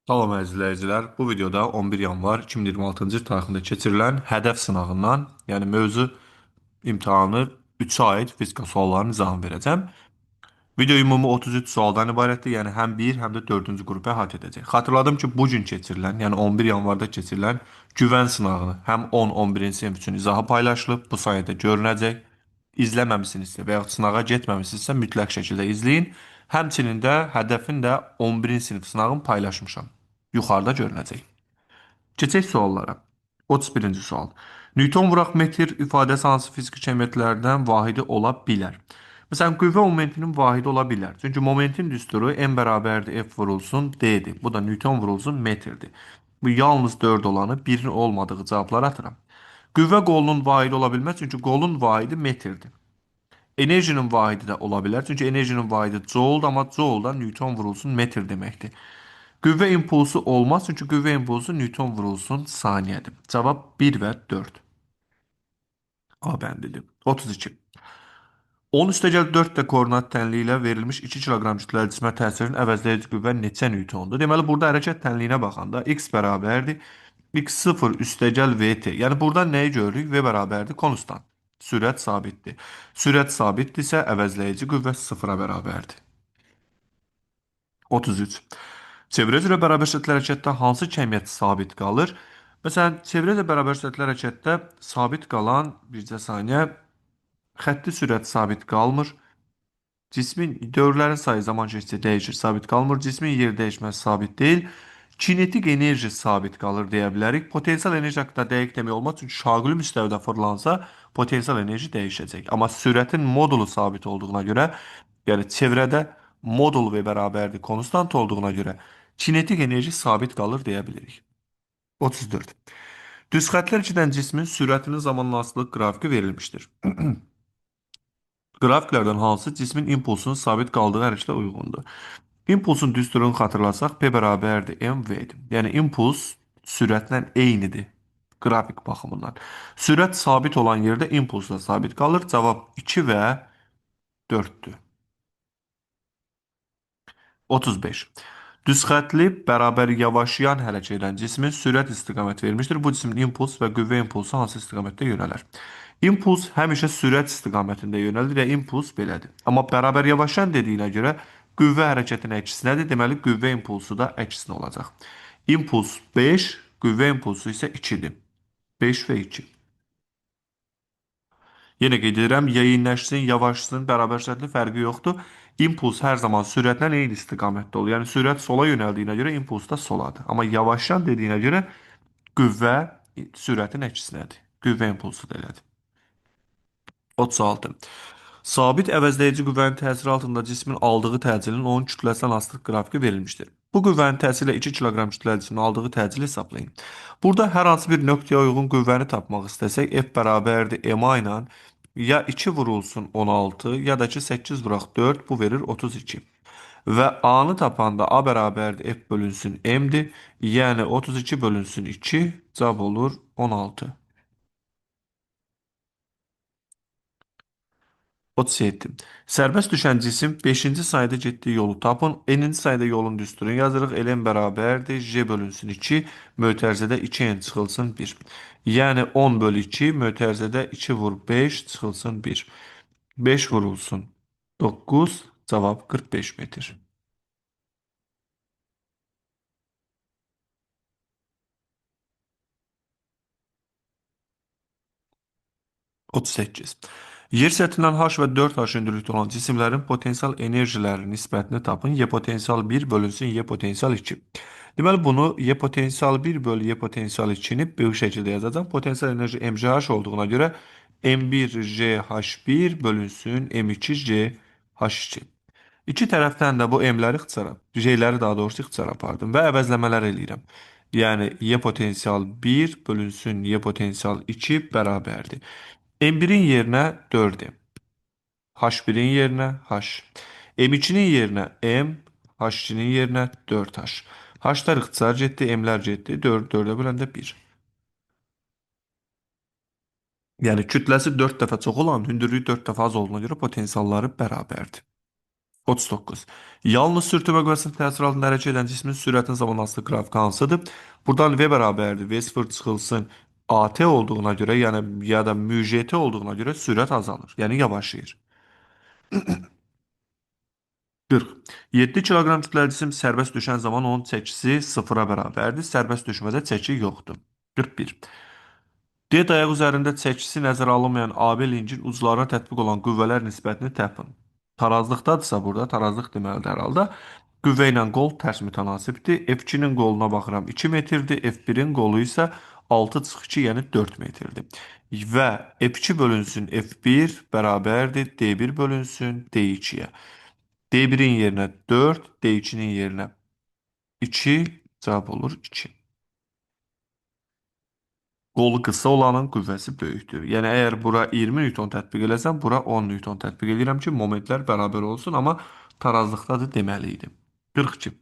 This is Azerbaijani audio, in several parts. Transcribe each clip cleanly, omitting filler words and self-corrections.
Salam əzizləyicilər. Bu videoda 11 yanvar 2026-cı il tarixində keçirilən hədəf sınağından, yəni mövzu imtahanı 3-ə aid fizika suallarının izahını verəcəm. Video ümumi 33 sualdan ibarətdir, yəni həm 1, həm də 4-cü qrupu əhatə edəcək. Xatırladım ki, bu gün keçirilən, yəni 11 yanvarda keçirilən güvən sınağını həm 10-11-ci sinif üçün izahı paylaşılıb, bu sayədə görünəcək. İzləməmisinizsə və yaxud sınağa getməmisinizsə mütləq şəkildə izləyin. Həmçinin də hədəfin də 11-ci sinif sınağını paylaşmışam. Yuxarıda görünəcək. Keçək suallara. 31-ci sual. Newton vuraq metr ifadəsi hansı fiziki kəmiyyətlərdən vahidi ola bilər? Məsələn, qüvvə momentinin vahidi ola bilər. Çünki momentin düsturu m bərabərdir F vurulsun D-dir. Bu da Newton vurulsun metrdir. Bu yalnız 4 olanı, 1-in olmadığı cavabları atıram. Qüvvə qolunun vahidi ola bilməz, çünki qolun vahidi metrdir. Enerjinin vahidi də ola bilər, çünki enerjinin vahidi jouldur, amma joule da Newton vurulsun metr deməkdir. Qüvvə impulsu olmaz, çünki qüvvə impulsu Newton vurulsun saniyədir. Cavab 1 və 4. A bəndidir. 32. 10 üstəgəl 4 də koordinat tənliyi ilə verilmiş 2 kiloqram kütləli cismə təsirin əvəzləyici qüvvə neçə Newtondur? Deməli, burada hərəkət tənliyinə baxanda x bərabərdir. X0 üstəgəl VT. Yəni, burada nəyi görürük? V bərabərdir konstant. Sürət sabitdir. Sürət sabitdirsə, əvəzləyici qüvvə sıfıra bərabərdir. 33. Çevrə üzrə bərabər şərtlər hərəkətdə hansı kəmiyyət sabit qalır? Məsələn, çevrə üzrə bərabər şərtlər hərəkətdə sabit qalan bircə saniyə xətti sürət sabit qalmır. Cismin dövrlərin sayı zaman keçdikcə dəyişir, sabit qalmır. Cismin yer dəyişməsi sabit deyil. Kinetik enerji sabit qalır deyə bilərik. Potensial enerji haqqında dəqiq demək olmaz, çünki şaquli müstəvidə fırlansa potensial enerji dəyişəcək. Amma sürətin modulu sabit olduğuna görə, yəni çevrədə modul və bərabərdir konstant olduğuna görə kinetik enerji sabit qalır deyə bilirik. 34. Düz xəttlər çidən cismin sürətinin zamanla asılılıq qrafiki verilmişdir. Qrafiklərdən hansı cismin impulsunun sabit qaldığı hərəkətə uyğundur? İmpulsun düsturunu xatırlasaq, P bərabərdir mv-dir. Yəni, impuls sürətlə eynidir qrafik baxımından. Sürət sabit olan yerdə impuls da sabit qalır. Cavab 2 və 4-dür. 35. Düz xətli bərabər yavaşlayan hərəkət edən cismin sürət istiqamət vermişdir. Bu cismin impuls və qüvvə impulsu hansı istiqamətdə yönələr? İmpuls həmişə sürət istiqamətində yönəlir və impuls belədir. Amma bərabər yavaşlayan dediyinə görə qüvvə hərəkətin əksinədir. Deməli, qüvvə impulsu da əksinə olacaq. İmpuls 5, qüvvə impulsu isə 2-dir. 5 və 2. Yenə qeyd edirəm, yeyinləşsin, yavaşsın, bərabər şərtli fərqi yoxdur. İmpuls hər zaman sürətlə eyni istiqamətdə olur. Yəni sürət sola yönəldiyinə görə impuls da soladır. Amma yavaşlayan dediyinə görə qüvvə sürətin əksinədir. Qüvvə impulsu da elədir. 36. Sabit əvəzləyici qüvvənin təsiri altında cismin aldığı təcilin onun kütləsindən asılılıq qrafiki verilmişdir. Bu qüvvənin təsiri ilə 2 kiloqram kütləli cismin aldığı təcili hesablayın. Burada hər hansı bir nöqtəyə uyğun qüvvəni tapmaq istəsək, F bərabərdir MA ilə ya 2 vurulsun 16, ya da ki 8 vuraq 4, bu verir 32. Və A-nı tapanda A bərabərdir F bölünsün M-dir. Yəni 32 bölünsün 2, cavab olur 16. 37. Sərbəst düşən cisim 5-ci sayda getdiyi yolu tapın. N-ci sayda yolun düsturunu yazırıq. Ln bərabərdir. J bölünsün 2. Mötərizədə 2n çıxılsın 1. Yəni 10 bölü 2. Mötərizədə 2 vur 5 çıxılsın 1. 5 vurulsun 9. Cavab 45 metr. 38. Yer səthindən H və 4H hündürlükdə olan cisimlərin potensial enerjilərinin nisbətini tapın. Y potensial 1 bölünsün Y potensial 2. Deməli, bunu Y potensial 1 bölü Y potensial 2-ni bu şəkildə yazacağım. Potensial enerji mgh olduğuna görə m1gh1 bölünsün m2gh2. İki tərəfdən də bu m-ləri ixtisara, j-ləri daha doğrusu ixtisara apardım və əvəzləmələr eləyirəm. Yəni, Y potensial 1 bölünsün Y potensial 2 bərabərdir. M1-in yerinə 4M. H1-in yerinə H. M2-nin yerinə M. H2-nin yerinə 4H. H-lar ixtisar getdi, M-lər getdi. 4-4-ə böləndə 1. Yəni kütləsi 4 dəfə çox olan, hündürlüyü 4 dəfə az olduğuna görə potensialları bərabərdir. 39. Yalnız sürtünmə qüvvəsinin təsir altında hərəkət edən cismin sürətinin zamanlaması qrafiki hansıdır? Buradan V bərabərdir. V0 çıxılsın AT olduğuna görə, yəni ya da müJT olduğuna görə sürət azalır. Yəni yavaşlayır. 40. 7 kiloqram kütləli cisim sərbəst düşən zaman onun çəkisi sıfıra bərabərdir. Sərbəst düşmədə çəki yoxdur. 41. D dayaq üzərində çəkisi nəzərə alınmayan AB linkin uclarına tətbiq olan qüvvələr nisbətini təpin. Tarazlıqdadırsa burada, tarazlıq deməlidir hər halda. Qüvvə ilə qol tərs mütənasibdir. F2-nin qoluna baxıram 2 metrdir. F1-in qolu isə 6,2, yəni 4 metrdir. Və F2 bölünsün F1 bərabərdir D1 bölünsün D2-yə. D1-in yerinə 4, D2-nin yerinə 2, cavab olur 2. Qolu qısa olanın qüvvəsi böyükdür. Yəni, əgər bura 20 Newton tətbiq eləsəm, bura 10 Newton tətbiq edirəm ki, momentlər bərabər olsun, amma tarazlıqdadır deməli idi. 42.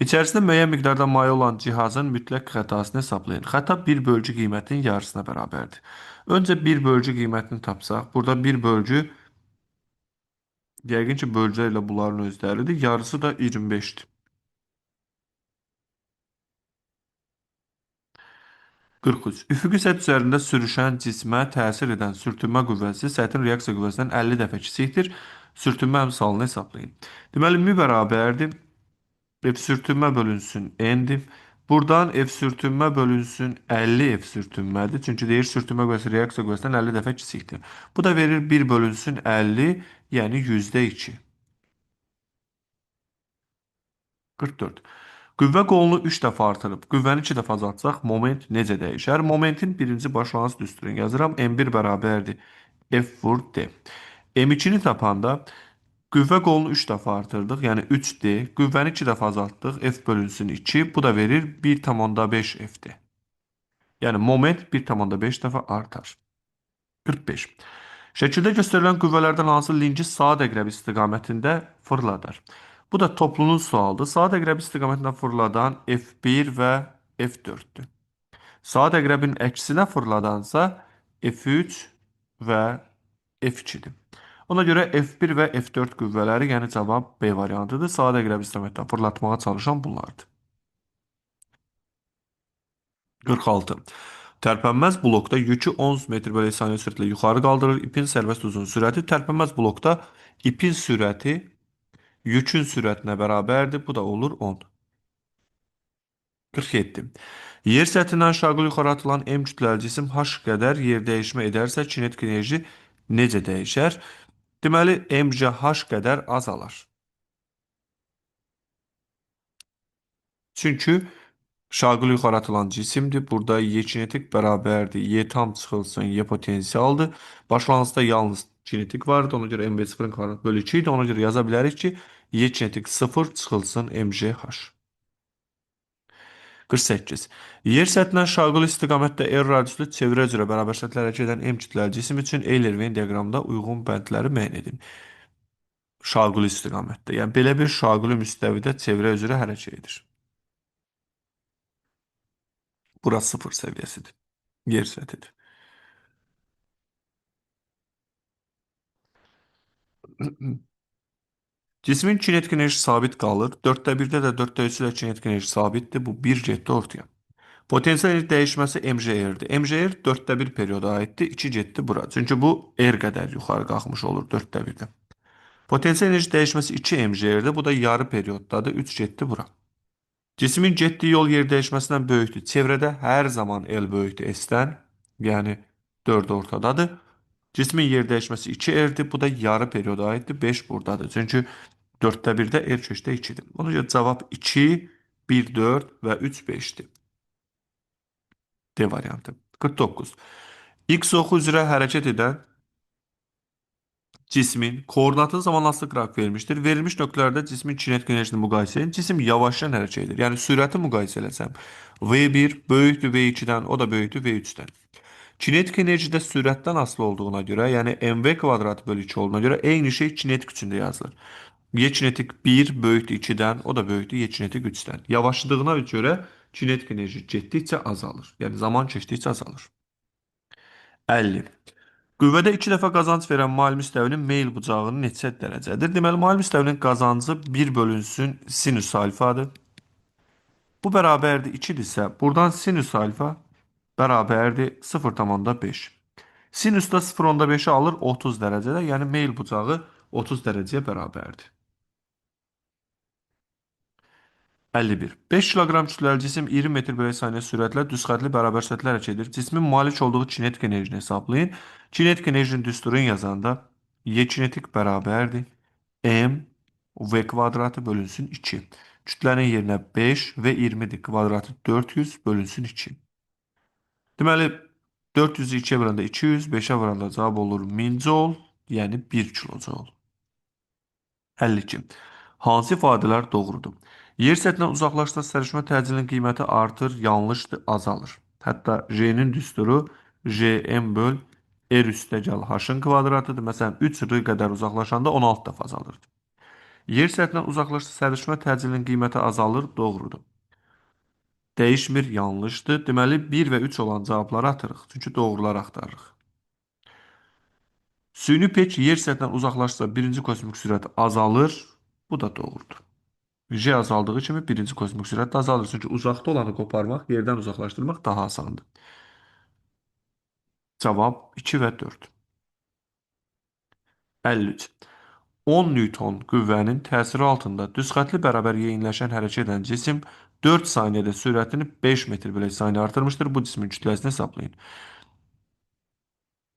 İçərisində müəyyən miqdarda maye olan cihazın mütləq xətasını hesablayın. Xəta 1 bölgü qiymətinin yarısına bərabərdir. Öncə 1 bölgü qiymətini tapsaq, burada 1 bölgü, yəqin ki, bölgülərlə bunların özləridir. Yarısı da 25-dir. 43. Üfüqi səth üzərində sürüşən cismə təsir edən sürtünmə qüvvəsi səthin reaksiya qüvvəsindən 50 dəfə kiçikdir. Sürtünmə əmsalını hesablayın. Deməli, mü bərabərdir. F sürtünmə bölünsün N'dir. Buradan F sürtünmə bölünsün 50 F sürtünmədir. Çünki deyir sürtünmə qüvvəsi reaksiya qüvvəsindən 50 dəfə kiçikdir. Bu da verir 1 bölünsün 50, yəni %2. 44. Qüvvə qolunu 3 dəfə artırıb, qüvvəni 2 dəfə azaltsaq, moment necə dəyişər? Momentin birinci başlanğıc düsturunu yazıram. M1 bərabərdir. F vur D. M2-ni tapanda qüvvə qolunu 3 dəfə artırdıq, yəni 3D. Qüvvəni 2 dəfə azaltdıq, F bölünsün 2. Bu da verir 1,5 F'dir. Yəni moment 1,5 dəfə artar. 45. Şəkildə göstərilən qüvvələrdən hansı linki saat əqrəbi istiqamətində fırladar? Bu da toplunun sualıdır. Saat əqrəbi istiqamətində fırladan F1 və F4'dür. Saat əqrəbinin əksinə fırladansa F3 və F2'dir. Ona görə F1 və F4 qüvvələri, yəni cavab B variantıdır. Saat əqrəbi istiqamətdən fırlatmağa çalışan bunlardır. 46. Tərpənməz blokda yükü 10 metr bölü saniyə sürətlə yuxarı qaldırır. İpin sərbəst uzun sürəti tərpənməz blokda ipin sürəti yükün sürətinə bərabərdir. Bu da olur 10. 47. Yer səthindən aşağı yuxarı atılan M kütləli cisim H qədər yer dəyişmə edərsə, kinetik enerji necə dəyişər? Deməli, mc H qədər azalar. Çünki şaqıl yuxarı atılan cisimdir. Burada Y kinetik bərabərdir. Y tam çıxılsın, Y potensialdır. Başlanğıcda yalnız kinetik vardı. Ona görə MB 0-ın kvadrat bölü 2 idi. Ona görə yaza bilərik ki, Y kinetik 0 çıxılsın MCH. 48. Yer səthindən şaqıl istiqamətdə R radiuslu çevrə üzrə bərabər sətlə hərəkət edən M kütləli cisim üçün Euler-Venn diaqramında uyğun bəndləri müəyyən edin. Şaqıl istiqamətdə. Yəni, belə bir şaqılı müstəvidə çevrə üzrə hərəkət edir. Burası 0 səviyyəsidir. Yer səthidir. Cismin kinetik enerjisi sabit qalır. 4də 1-də də 4də 3-də də kinetik enerji sabitdir. Bu 1 getdi ortaya. Potensial enerji dəyişməsi mgr-dir. Mgr 4də 1 perioda aiddir. 2 getdi bura. Çünki bu R qədər yuxarı qalxmış olur 4də 1-də. Potensial enerji dəyişməsi 2 mgr-dir. Bu da yarı perioddadır. 3 getdi bura. Cismin getdiyi yol yer dəyişməsindən böyükdür. Çevrədə hər zaman L böyükdür S-dən. Yəni 4 ortadadır. Cismin yer dəyişməsi 2R-dir. Bu da yarı perioda aiddir. 5 buradadır. Çünki 4də 1-də R köşdə 2-dir. Ona görə cavab 2, 1, 4 və 3, 5-dir. D variantı. 49. X oxu üzrə hərəkət edən cismin koordinatın zamanlaması qrafik verilmişdir. Verilmiş nöqtələrdə cismin kinetik enerjisini müqayisə edin. Cisim yavaşdan hərəkət edir. Yəni sürəti müqayisə eləsəm, V1 böyükdür V2-dən, o da böyükdür V3-dən. Kinetik enerjidə sürətdən asılı olduğuna görə, yəni mv kvadrat bölü 2 olduğuna görə eyni şey kinetik üçündə yazılır. Y kinetik 1 böyükdür 2-dən, o da böyükdür Y kinetik 3-dən. Yavaşladığına görə kinetik enerji getdikcə azalır. Yəni zaman keçdikcə azalır. 50. Qüvvədə 2 dəfə qazanc verən mail müstəvinin meyl bucağı neçə dərəcədir? Deməli, mail müstəvinin qazancı 1 bölünsün sinüs alfadır. Bu bərabərdir 2-dirsə, buradan sinüs alfa bərabərdir 0,5. Sinüs də 0,5-i alır 30 dərəcədə, yəni meyl bucağı 30 dərəcəyə bərabərdir. 51. 5 kiloqram kütləli cisim 20 metr bölü saniyə sürətlə düz xətli bərabər sürətlə hərəkət edir. Cismin malik olduğu kinetik enerjini hesablayın. Kinetik enerjinin düsturunu yazanda Y kinetik bərabərdir. M V kvadratı bölünsün 2. Kütlənin yerinə 5 və 20-dir. Kvadratı 400 bölünsün 2. Deməli, 400-ü 2-yə böləndə 200, 5-ə vuranda cavab olur 1000 joule, yəni 1 kilojoule. 52. Hansı ifadələr doğrudur? Yer səthindən uzaqlaşdıqca sərişmə təcilinin qiyməti artır, yanlışdır, azalır. Hətta J-nin düsturu JM böl R üstəgəl H-ın kvadratıdır. Məsələn, 3 R qədər uzaqlaşanda 16 dəfə azalır. Yer səthindən uzaqlaşdıqca sərişmə təcilinin qiyməti azalır, doğrudur. Dəyişmir, yanlışdır. Deməli, 1 və 3 olan cavabları atırıq. Çünki doğrular axtarırıq. Süni pec yer səthindən uzaqlaşsa birinci kosmik sürət azalır. Bu da doğrudur. J azaldığı kimi birinci kosmik sürət də azalır. Çünki uzaqda olanı qoparmaq, yerdən uzaqlaşdırmaq daha asandır. Cavab 2 və 4. 53. 10 Newton qüvvənin təsiri altında düz xətli bərabər yeyinləşən hərəkət edən cisim 4 saniyədə sürətini 5 metr bölü saniyə artırmışdır. Bu cismin kütləsini hesablayın.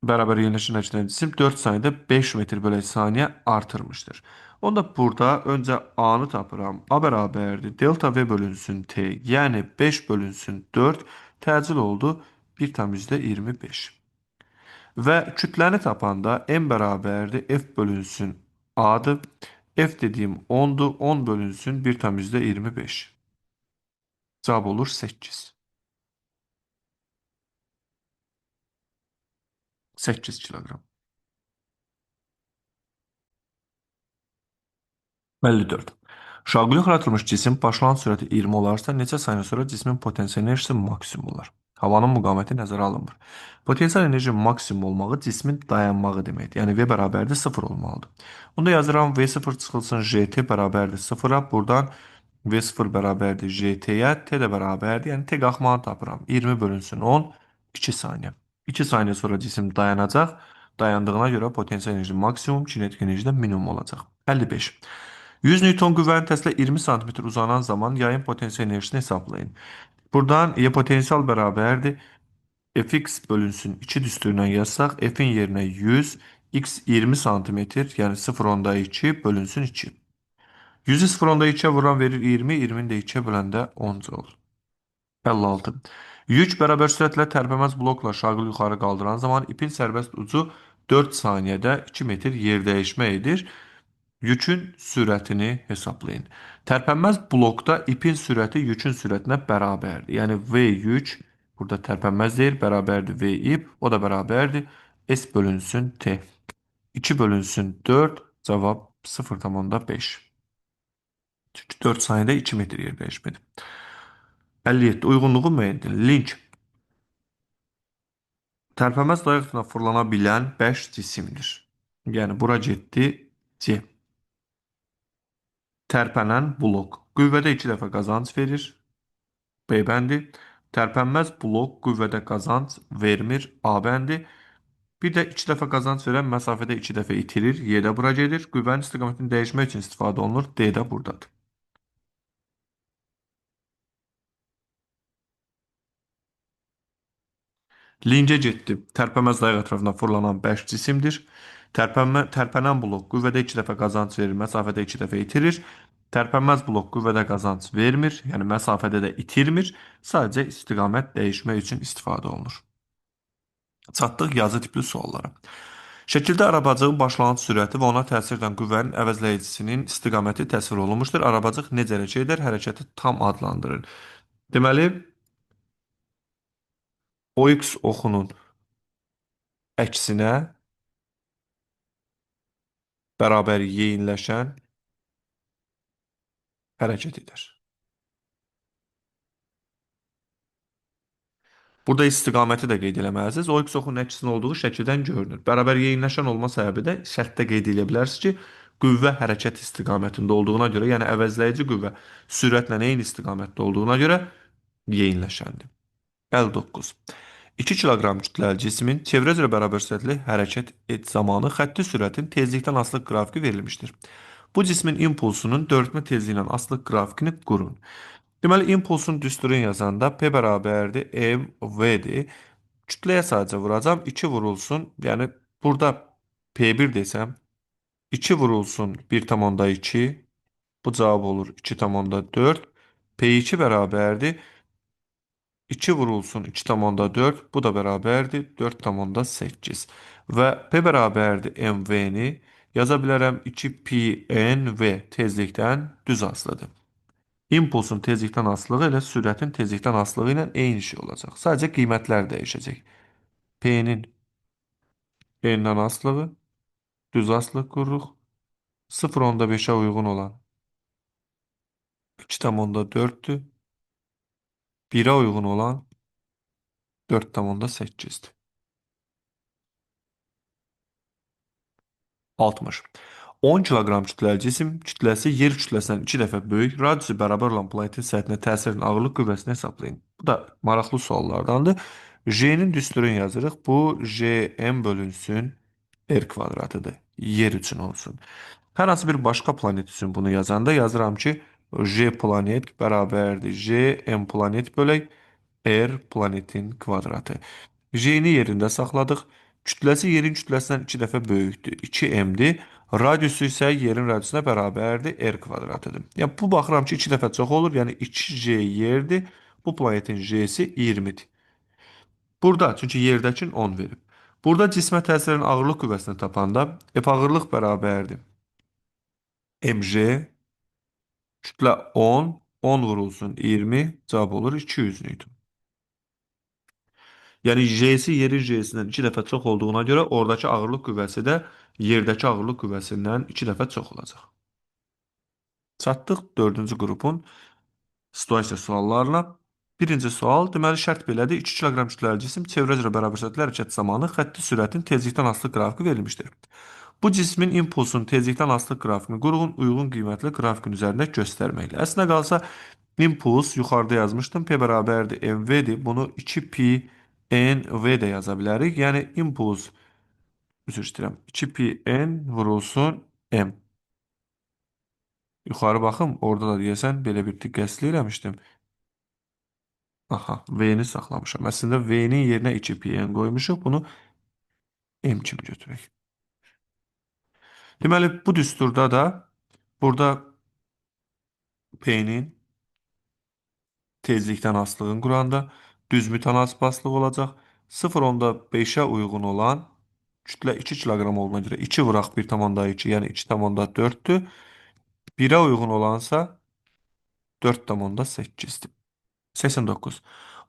Bərabər yerləşən hərəkət cisim 4 saniyədə 5 metr bölü saniyə artırmışdır. Onda burada öncə A-nı tapıram. A bərabərdir. Delta V bölünsün T. Yəni 5 bölünsün 4 təcil oldu 1,25. Və kütləni tapanda M bərabərdir. F bölünsün A-dır. F dediyim 10'dur. 10 bölünsün 1,25. Cavab olur 8. 8 kiloqram. 54. Şaquli xatırlamış cisim başlanğıc sürəti 20 olarsa, neçə saniyə sonra cismin potensial enerjisi maksimum olar? Havanın müqaməti nəzərə alınmır. Potensial enerji maksimum olmağı cismin dayanmağı deməkdir. Yəni V bərabərdir 0 olmalıdır. Onda yazıram V0 çıxılsın JT bərabərdir 0-a. Buradan V0 bərabərdir JT-yə. T də bərabərdir. Yəni T qalxmanı tapıram. 20 bölünsün 10, 2 saniyə. 2 saniyə sonra cisim dayanacaq. Dayandığına görə potensial enerji maksimum, kinetik enerji də minimum olacaq. 55. 100 Newton qüvvənin təsirlə 20 sm uzanan zaman yayın potensial enerjisini hesablayın. Buradan Y potensial bərabərdir. Fx bölünsün 2 düsturundan yazsaq, F'in yerinə 100, x 20 santimetr, yəni 0,2 bölünsün 2. 100'ü 0,2'ye vuran verir 20, 20'ni də 2'ye böləndə 10 olur. 56. Yük bərabər sürətlə tərpənməz blokla şaqıl yuxarı qaldıran zaman ipin sərbəst ucu 4 saniyədə 2 metr yer dəyişmə edir. Yükün sürətini hesablayın. Tərpənməz blokda ipin sürəti yükün sürətinə bərabərdir. Yəni V yük, burada tərpənməz deyil, bərabərdir V ip, o da bərabərdir S bölünsün T. 2 bölünsün 4, cavab 0,5. Çünki 4 saniyədə 2 metr yer dəyişmədir. 57. Uyğunluğu müəyyən edin. Link. Tərpənməz dayaqla fırlana bilən 5 cisimdir. Yəni bura getdi C. Tərpənən blok. Qüvvədə 2 dəfə qazanc verir. B bəndi. Tərpənməz blok qüvvədə qazanc vermir. A bəndi. Bir də 2 dəfə qazanc verən məsafədə 2 dəfə itirir. Y də bura gedir. Qüvvənin istiqamətini dəyişmək üçün istifadə olunur. D də buradadır. Lincə getdi. Tərpənməz dayaq ətrafına fırlanan 5 cisimdir. Tərpənən blok qüvvədə 2 dəfə qazanc verir, məsafədə 2 dəfə itirir. Tərpənməz blok qüvvədə qazanc vermir, yəni məsafədə də itirmir. Sadəcə istiqamət dəyişmək üçün istifadə olunur. Çatdıq yazı tipli suallara. Şəkildə arabacığın başlanğıc sürəti və ona təsir edən qüvvənin əvəzləyicisinin istiqaməti təsvir olunmuşdur. Arabacıq necə hərəkət edər? Hərəkəti tam adlandırır. Deməli, OX oxunun əksinə bərabər yeyinləşən hərəkət edər. Burada istiqaməti də qeyd eləməlisiniz. O x oxun əksin olduğu şəkildən görünür. Bərabər yeyinləşən olma səbəbi də şərtdə qeyd edə bilərsiniz ki, qüvvə hərəkət istiqamətində olduğuna görə, yəni əvəzləyici qüvvə sürətlə eyni istiqamətdə olduğuna görə yeyinləşəndir. 59. 2 kiloqram kütləli cismin çevrə üzrə bərabər sürətli hərəkət et zamanı xətti sürətin tezlikdən asılı qrafiki verilmişdir. Bu cismin impulsunun dörtmə tezliyindən asılı qrafikini qurun. Deməli, impulsun düsturunu yazanda P bərabərdir mv'dir. Kütləyə sadəcə vuracam. 2 vurulsun. Yəni, burada P1 desəm, 2 vurulsun 1,2. Bu cavab olur 2,4. P2 bərabərdir. 2 vurulsun 2,4. Bu da bərabərdir 4,8. Və P bərabərdir mv'ni yaza bilərəm 2 pi n v tezlikdən düz asılıdır. İmpulsun tezlikdən asılığı ilə sürətin tezlikdən asılığı ilə eyni şey olacaq. Sadəcə qiymətlər dəyişəcək. P-nin n-dən asılığı, düz asılıq qururuq. 0,5-ə uyğun olan 2,4-dür. 1-ə uyğun olan 4,8-dir. 60. 10 kiloqram kütləli cisim kütləsi yer kütləsindən 2 dəfə böyük, radiusu bərabər olan planetin səthinə təsirin ağırlıq qüvvəsini hesablayın. Bu da maraqlı suallardandır. J-nin düsturunu yazırıq. Bu J bölünsün R kvadratıdır. Yer üçün olsun. Hər hansı bir başqa planet üçün bunu yazanda yazıram ki, J planet bərabərdir. J M planet bölək R planetin kvadratı. J-ni yerində saxladıq. Kütləsi yerin kütləsindən 2 dəfə böyükdür. 2m-dir. Radiusu isə yerin radiusuna bərabərdir. R kvadratıdır. Yəni, bu baxıram ki, 2 dəfə çox olur. Yəni, 2J yerdir. Bu planetin J-si 20-dir. Burada, çünki yerdəkin 10 verib. Burada cismə təsirin ağırlıq qüvvəsini tapanda F ağırlıq bərabərdir. mj kütlə 10, 10 vurulsun 20, cavab olur 200 Newton. Yəni J'si yerin J'sindən 2 dəfə çox olduğuna görə oradakı ağırlıq qüvvəsi də yerdəki ağırlıq qüvvəsindən 2 dəfə çox olacaq. Çatdıq 4-cü qrupun situasiya suallarına. Birinci sual, deməli şərt belədir. 2 kiloqram kütləli cisim çevrə üzrə bərabər sürətlə hərəkət zamanı xətti sürətin tezlikdən asılı qrafiki verilmişdir. Bu cismin impulsun tezlikdən asılı qrafikini qurğun uyğun qiymətli qrafikin üzərində göstərməklə. Əslində qalsa impuls yuxarıda yazmışdım. P bərabərdir mv'dir. Bunu 2 pi n v də yaza bilərik. Yəni impuls üzr istəyirəm. 2 pi n vurulsun m. Yuxarı baxım, orada da deyəsən belə bir diqqətsizlik eləmişdim. Aha, V-ni saxlamışam. Əslində V-nin yerinə 2 pi n qoymuşuq. Bunu M kimi götürək. Deməli, bu düsturda da burada P-nin tezlikdən asılılığını quranda düz mütənasib asılıq olacaq. 0,5-ə uyğun olan kütlə 2 kiloqram olduğuna görə 2 vuraq 1,2, yəni 2,4-dür. 1-ə uyğun olansa 4,8-dir. 89.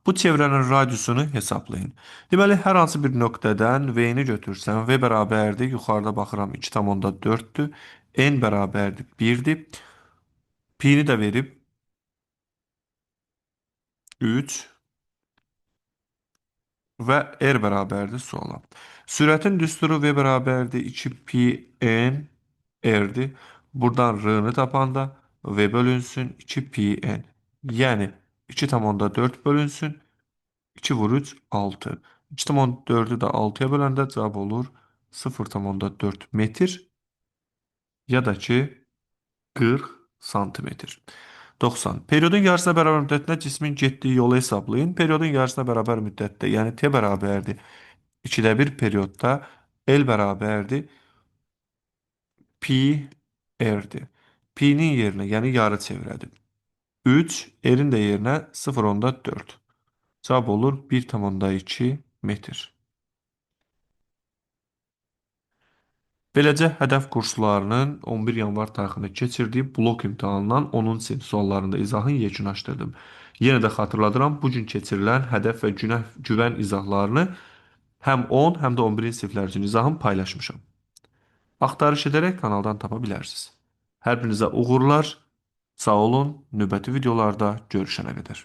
Bu çevrənin radiusunu hesablayın. Deməli, hər hansı bir nöqtədən V-ni götürsəm, V bərabərdir, yuxarıda baxıram 2,4-dür, N bərabərdir 1-dir, Pi-ni də verib 3 və R bərabərdir suala. Sürətin düsturu V bərabərdir 2 pi n R-dir. Buradan R-nı tapanda V bölünsün 2 pi n. Yəni 2,4 bölünsün 2 vur 3, 6. 2,4'ü də 6-ya böləndə cavab olur 0,4 metr ya da ki 40 santimetr. 90. Periodun yarısına bərabər müddətində cismin getdiyi yolu hesablayın. Periodun yarısına bərabər müddətdə, yəni T bərabərdir 2'də 1 periodda L bərabərdir pi R'dir. Pi'nin yerinə, yəni yarı çevrədir. 3, R'in də yerinə 0,4. Cavab olur 1,2 metr. Beləcə, hədəf kurslarının 11 yanvar tarixində keçirdiyi blok imtahanından 10-cu sinif suallarında izahını yekunlaşdırdım. Yenə də xatırladıram, bugün keçirilən hədəf və güvən izahlarını həm 10, həm də 11-ci siniflər üçün izahını paylaşmışam. Axtarış edərək kanaldan tapa bilərsiniz. Hər birinizə uğurlar, sağ olun, növbəti videolarda görüşənə qədər.